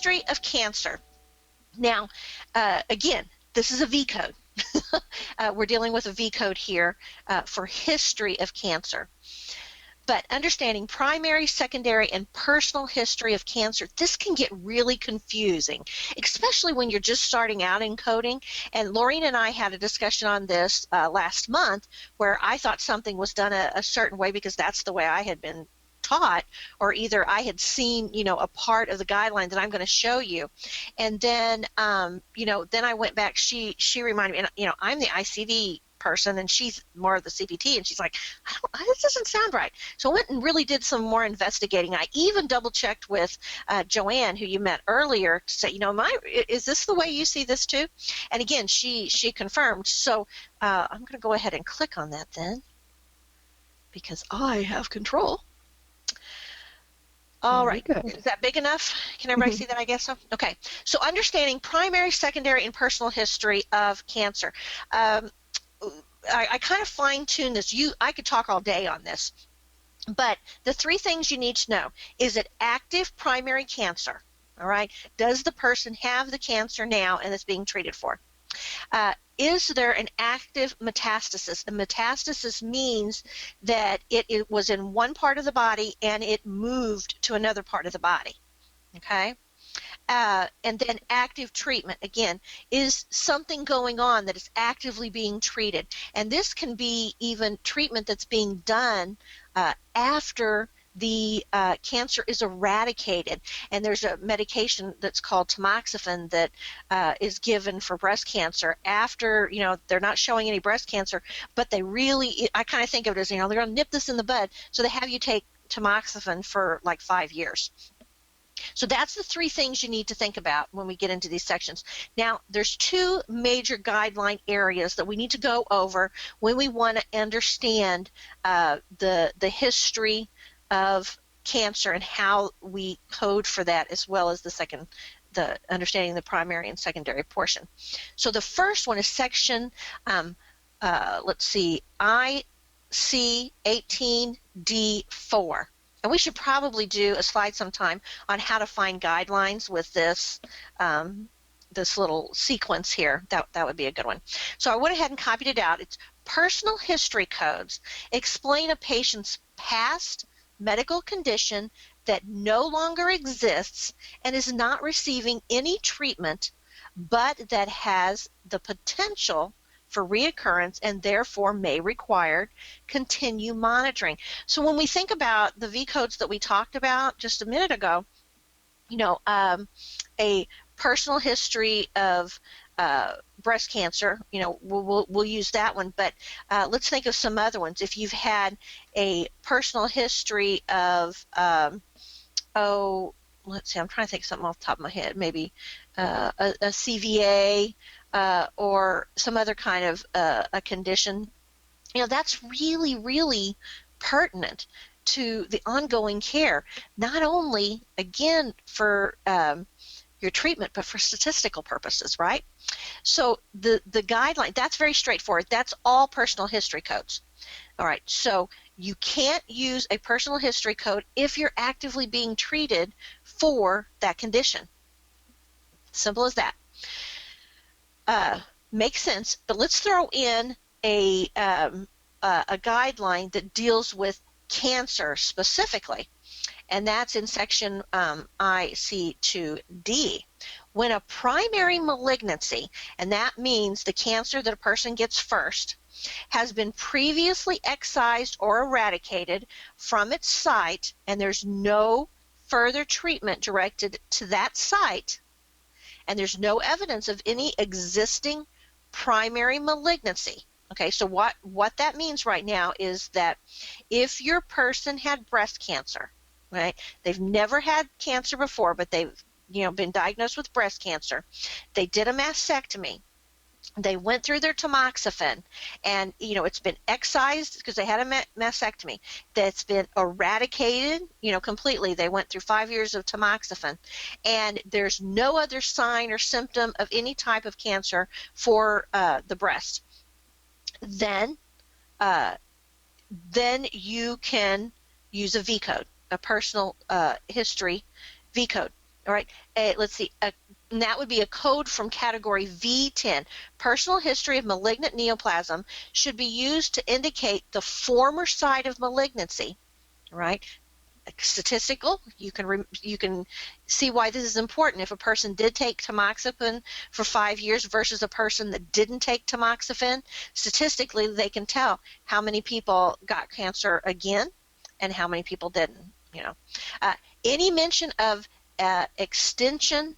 history of cancer. Now, again, this is a V code. We're dealing with a V code here for history of cancer. But understanding primary, secondary, and personal history of cancer, this can get really confusing, especially when you're just starting out in coding. And Laureen and I had a discussion on this last month where I thought something was done a certain way because that's the way I had been taught, or either I had seen, a part of the guideline that I'm going to show you. And then, then I went back, she reminded me, and, I'm the ICD person and she's more of the CPT, and she's like, this doesn't sound right. So I went and really did some more investigating. I even double checked with Joanne, who you met earlier, to say, is this the way you see this too? And again, she confirmed. So I'm going to go ahead and click on that then, because I have control. All right, is that big enough? Can everybody see that? I guess so. Okay, so understanding primary, secondary, and personal history of cancer. I kind of fine-tune this. I could talk all day on this, but the three things you need to know: is it active primary cancer? All right, does the person have the cancer now and it's being treated for? Is there an active metastasis? A metastasis means that it was in one part of the body and it moved to another part of the body. Okay. And then active treatment, again, is something going on that is actively being treated. And this can be even treatment that's being done after the cancer is eradicated. And there's a medication that's called tamoxifen that is given for breast cancer after, they're not showing any breast cancer, but they really, I kind of think of it as, they're going to nip this in the bud, so they have you take tamoxifen for like 5 years. So that's the three things you need to think about when we get into these sections. Now, there's two major guideline areas that we need to go over when we want to understand the history of cancer and how we code for that, as well as the understanding the primary and secondary portion. So the first one is section, let's see, IC 18D4. And we should probably do a slide sometime on how to find guidelines with this this little sequence here. That would be a good one. So I went ahead and copied it out. It's personal history codes explain a patient's past medical condition that no longer exists and is not receiving any treatment, but that has the potential for reoccurrence and therefore may require continue monitoring. So when we think about the V codes that we talked about just a minute ago, a personal history of breast cancer, we'll use that one, but let's think of some other ones. If you've had a personal history of, let's see, I'm trying to think of something off the top of my head, maybe a CVA, or some other kind of a condition, that's really, really pertinent to the ongoing care, not only, again, for your treatment, but for statistical purposes, right? So the guideline, that's very straightforward. That's all personal history codes. All right, so you can't use a personal history code if you're actively being treated for that condition. Simple as that. Makes sense, but let's throw in a guideline that deals with cancer specifically, and that's in section IC2D. When a primary malignancy, and that means the cancer that a person gets first, has been previously excised or eradicated from its site, and there's no further treatment directed to that site, and there's no evidence of any existing primary malignancy. Okay, so what that means right now is that if your person had breast cancer, right, they've never had cancer before, but they've been diagnosed with breast cancer, they did a mastectomy, they went through their tamoxifen, and it's been excised because they had a mastectomy, that's been eradicated completely. They went through 5 years of tamoxifen, and there's no other sign or symptom of any type of cancer for the breast. Then you can use a V code, a personal history V code. All right, let's see. And that would be a code from category V10. Personal history of malignant neoplasm should be used to indicate the former site of malignancy. Right? Statistical, you can see why this is important. If a person did take tamoxifen for 5 years versus a person that didn't take tamoxifen, statistically they can tell how many people got cancer again and how many people didn't. Uh, any mention of extension,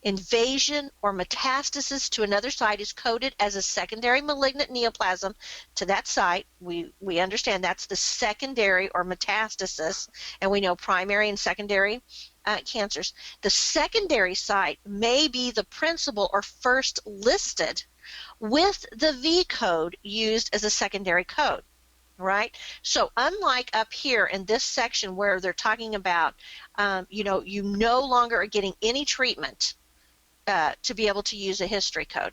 invasion, or metastasis to another site is coded as a secondary malignant neoplasm to that site. We understand that's the secondary or metastasis, and we know primary and secondary cancers. The secondary site may be the principal or first listed with the V code used as a secondary code. Right? So unlike up here in this section where they're talking about, you no longer are getting any treatment to be able to use a history code.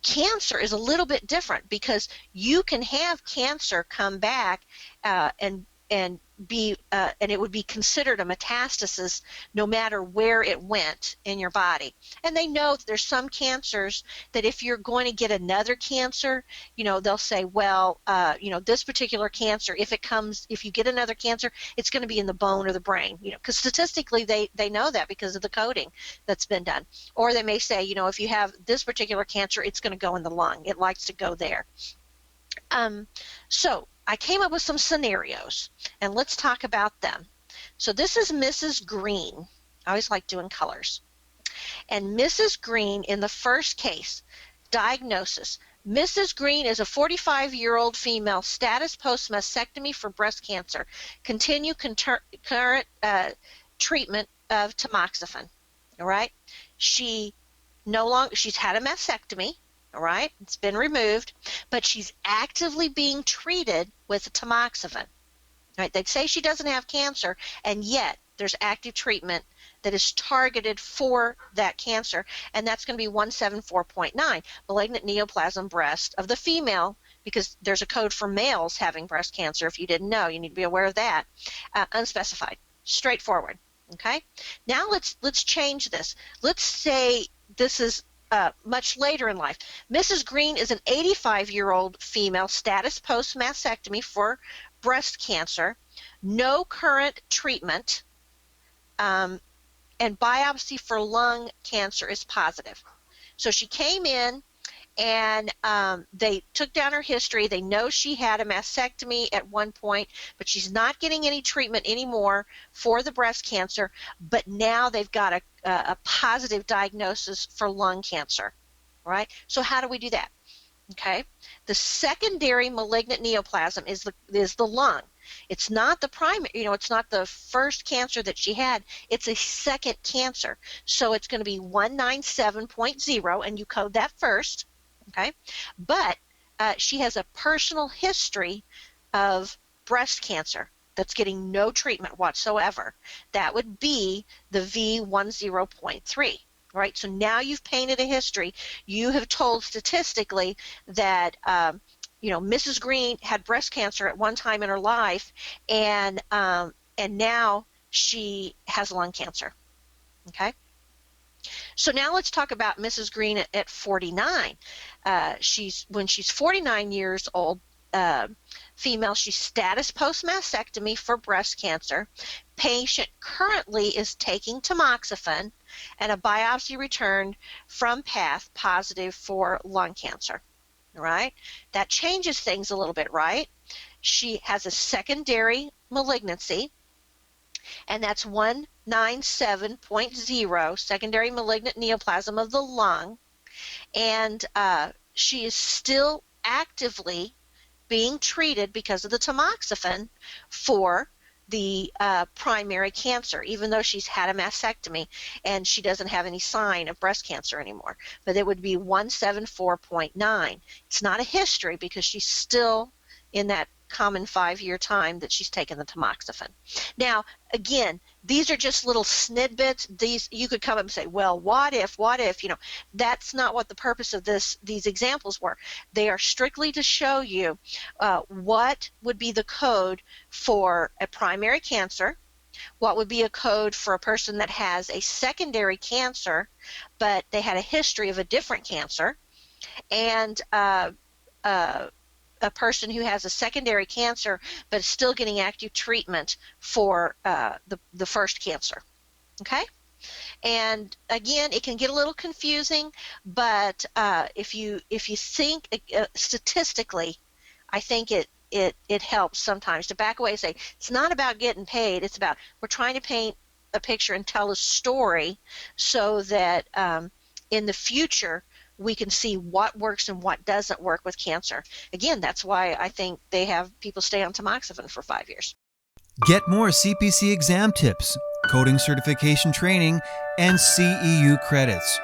Cancer is a little bit different because you can have cancer come back and be and it would be considered a metastasis no matter where it went in your body. And they know that there's some cancers that if you're going to get another cancer, they'll say, well, this particular cancer, if you get another cancer, it's going to be in the bone or the brain, because statistically they know that because of the coding that's been done. Or they may say, if you have this particular cancer, it's going to go in the lung. It likes to go there. So I came up with some scenarios, and let's talk about them. So this is Mrs. Green. I always like doing colors. And Mrs. Green, in the first case, diagnosis. Mrs. Green is a 45-year-old female, status post-mastectomy for breast cancer. Continue current treatment of tamoxifen. All right? She's had a mastectomy. All right, it's been removed, but she's actively being treated with tamoxifen. Right, they'd say she doesn't have cancer, and yet there's active treatment that is targeted for that cancer, and that's going to be 174.9, malignant neoplasm breast of the female, because there's a code for males having breast cancer. If you didn't know, you need to be aware of that. Unspecified, straightforward. Okay, now let's change this. Let's say this is much later in life. Mrs. Green is an 85-year-old female, status post-mastectomy for breast cancer, no current treatment, and biopsy for lung cancer is positive. So she came in and they took down her history. They know she had a mastectomy at one point, but she's not getting any treatment anymore for the breast cancer, but now they've got a positive diagnosis for lung cancer, right? So how do we do that? Okay, the secondary malignant neoplasm is the lung. It's not the primary, it's not the first cancer that she had. It's a second cancer. So it's going to be 197.0, and you code that first. Okay, but she has a personal history of breast cancer that's getting no treatment whatsoever. That would be the V10.3. Right, so now you've painted a history. You have told statistically that Mrs. Green had breast cancer at one time in her life, and now she has lung cancer. Okay, so now let's talk about Mrs. Green at 49. When she's 49 years old, female, she's status post-mastectomy for breast cancer. Patient currently is taking tamoxifen, and a biopsy returned from path positive for lung cancer. All right, that changes things a little bit, right? She has a secondary malignancy, and that's 197.0, secondary malignant neoplasm of the lung, and she is still actively being treated because of the tamoxifen for the primary cancer, even though she's had a mastectomy and she doesn't have any sign of breast cancer anymore. But it would be 174.9. It's not a history because she's still in that common 5-year time that she's taken the tamoxifen. Now, again, these are just little snippets. These, you could come up and say, well, what if, that's not what the purpose of these examples were. They are strictly to show you what would be the code for a primary cancer, What would be a code for a person that has a secondary cancer, but they had a history of a different cancer, and a person who has a secondary cancer but is still getting active treatment for the first cancer. Okay? And again, it can get a little confusing, but if you think statistically, I think it helps sometimes to back away and say it's not about getting paid. It's about we're trying to paint a picture and tell a story so that in the future we can see what works and what doesn't work with cancer. Again, that's why I think they have people stay on tamoxifen for 5 years. Get more CPC exam tips, coding certification training, and CEU credits.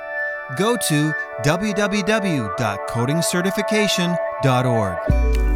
Go to www.codingcertification.org.